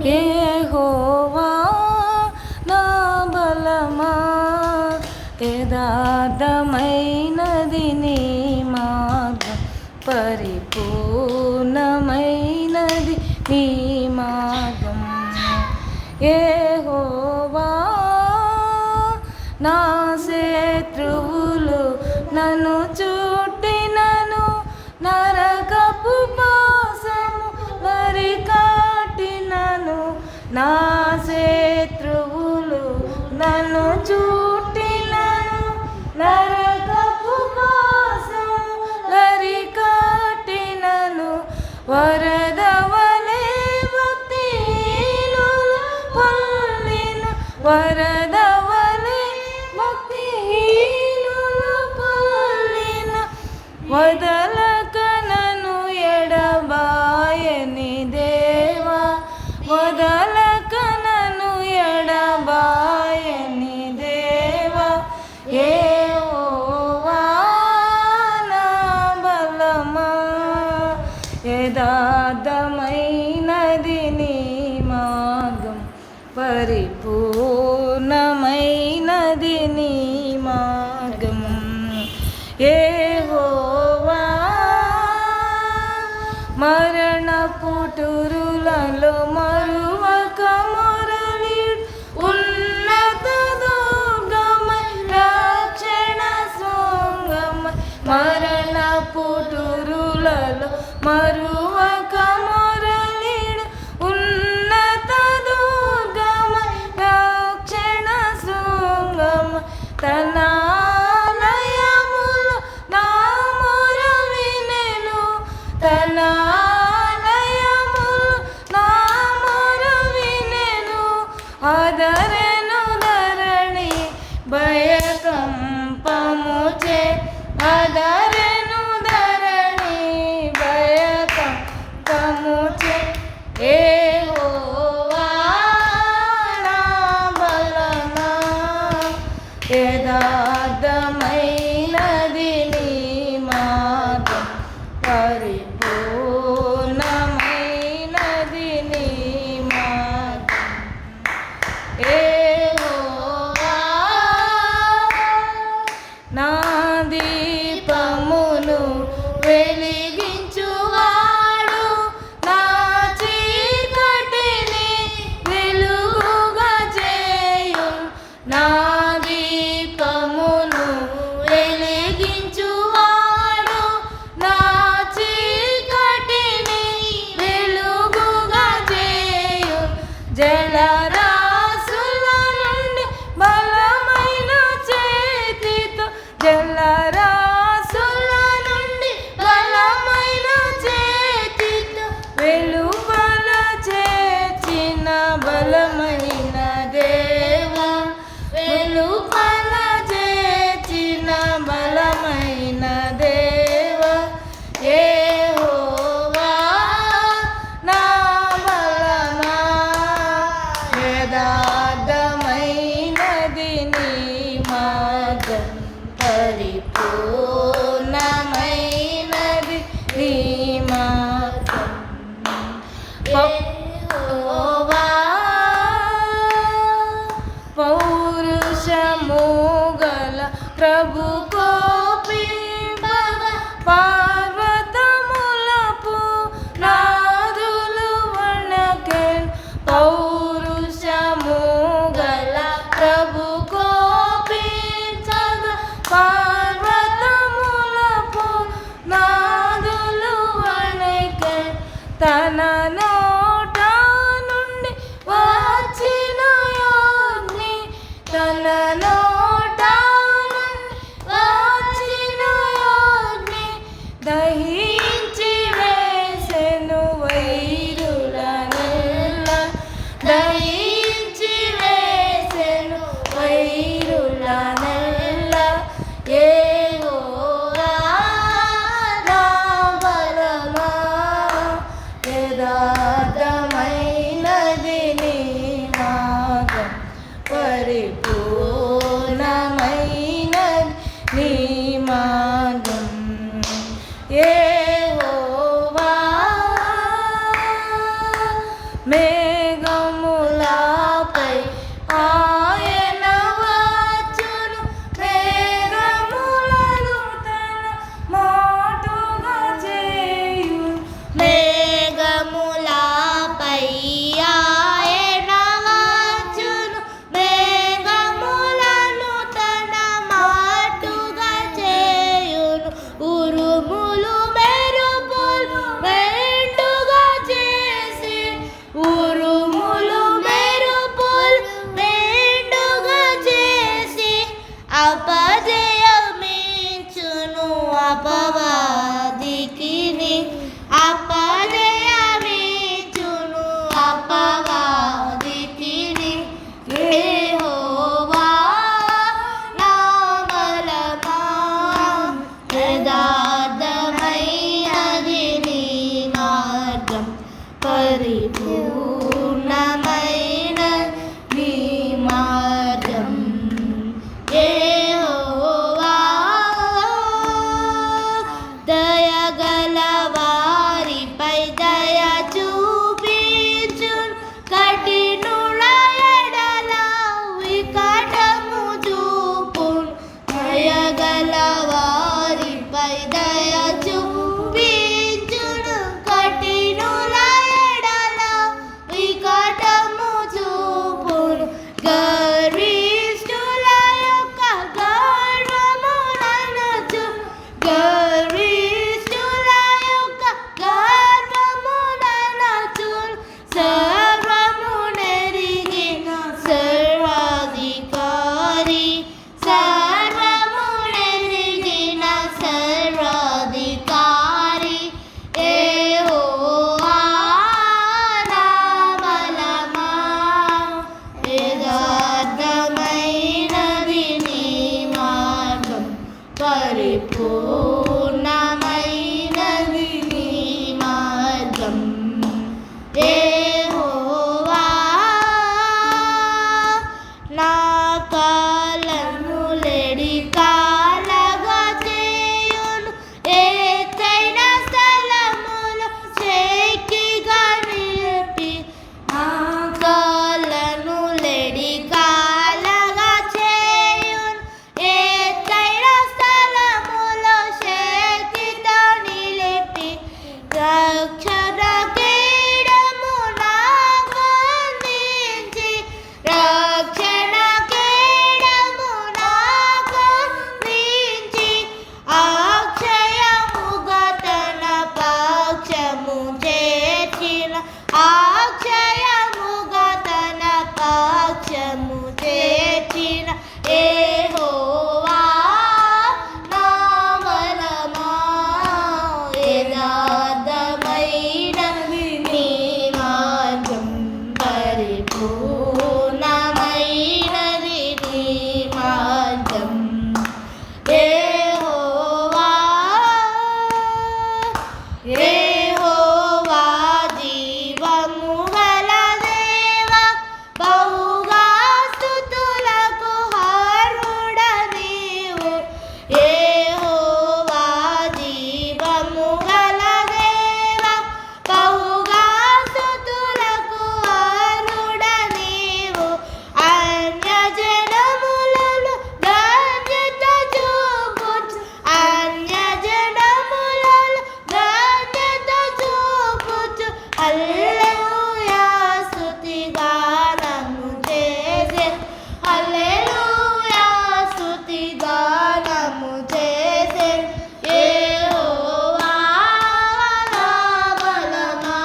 యెహోవా నా బలమా, యథార్థమైనది నీ మార్గం, పరిపూర్ణమైనది నీ మార్గం. యెహోవా నా శత్రువులు నన్ను చుట్టినను, నరకపు పాశము మరి కాటినను. నా శత్రువులు నన్ను చుట్టినను, నరకపు పాశము మరి కాటినను. వరదవలే భక్తిహీనులు పొందిన, వరదవలే భక్తిహీనులు పొందిన, వదలక నన్ను ఎడబాయని దేవా, వదలక నన్ను ఎడబాయని దేవా. యెహోవా నా బలమా, యథార్థమైనది నీ మార్గం, పరిపూర్ణమైనది నీ మార్గం. యెహోవా మరణ పుటురులలో మరువక మొరలిడు, ఉన్నత దుర్గమై రక్షణ శృంగమై. మరణ పుటురులలో మరువక మొరలిడు, ఉన్నత దుర్గమై రక్షణ శృంగమై. తన ఆలయములో నా మొర వినెను, తన ఆలయములో నా మొర వినెను. ఆదరెను ధరణి భయకంపముచే, ఆదరెను ధరణి భయకంపముచే. యెహోవా నా బలమా, యథార్థమైనది నీ మార్గం, పరిపూర్ణమైనది నీ మార్గం. యెహోవా నా దీపమును వెలిగించువాడు, నా చీకటిని వెలుగుగా చేయు. నా దీపమును వెలిగించువాడు, నా చీకటిని వెలుగుగా చేయు. జలరాశుల నుండి బలమైన చేతితో, జలరాశుల నుండి బలమైన చేతితో వెలుపల చేర్చిన బలమైన దేవా, వెలుపల చేర్చిన బలమైన దేవా. యెహోవా నా బలమా, యథార్థమైనది నీ మార్గం, పరిపూర్ణమైనది నీ మార్గం. యెహోవా పౌరుషము గల ప్రభు కోపింపగ, పర్వతములపు నాదులు వణకెన్. పౌరుషము గల ప్రభు కోపించగ, పర్వతములపు నాదులు వణకెన్. తన నోట నుండి వచ్చిన అగ్ని, తన నోట నుండి వచ్చిన అగ్ని దహించి వేసెను వైరులనెల్ల, దహించి వేసెను వైరులనెల్ల. యెహోవా నా బలమా, యథార్థమైనది నీ మార్గం, పరిపూర్ణమైనది నీ మార్గం. యెహోవా మేఘ పరిపూర్ణమైన నీ మార్గం యెహోవా దయగల వారిపై దయ చూపించును కఠినుల ఎడల వికటము చూపును దయగల వారిపై దయ చూపించును కఠినుల ఎడల వికటము చూపును గర్విష్ఠుల యొక్క గర్వముననచు గర్విష్ఠుల యొక్క గర్వముననచు సర్వమునెరిగిన సర్వాధికారి సర్వమునెరిగిన సర్వాధికారి యెహోవా నా బలమా యథార్థమైనది నీ మార్గం పరిపూర్ణమైనది నీ మార్గం యెహోవా నా కాళ్ళను లెడి కాళ్ళగా చేయును ఎత్తైన స్థలములో చెక్కిగా నిలిపి నా కాళ్ళను లెడి కాళ్ళగా చేయును ఎత్తైన స్థలములో శక్తితో నిలిపి రక్షణ క్రీడము నాకు అందించి రక్షణ క్రీడము నాకు అందించి అక్షయముగా తన పక్షము చేర్చిన అక్షయముగా తన పక్షము చేర్చిన యెహోవా నా బలమా యథార్థమైనది నీ మార్గం పరిపూర్ణమైనది నీ మార్గం యెహోవా యెహోవా జీవము గల దేవా బహుగా స్తుతులకు అర్హుడ నీవు యెహోవా జీవము గల దేవా బహుగా స్తుతులకు అర్హుడ నీవు అన్యజనములలో ధన్యత చూపుచు అన్యజనములలో ధన్యత చూపుచు హల్లెలూయా స్తుతి గానము చేసే హల్లెలూయా స్తుతి గానము చేసే యెహోవా నా బలమా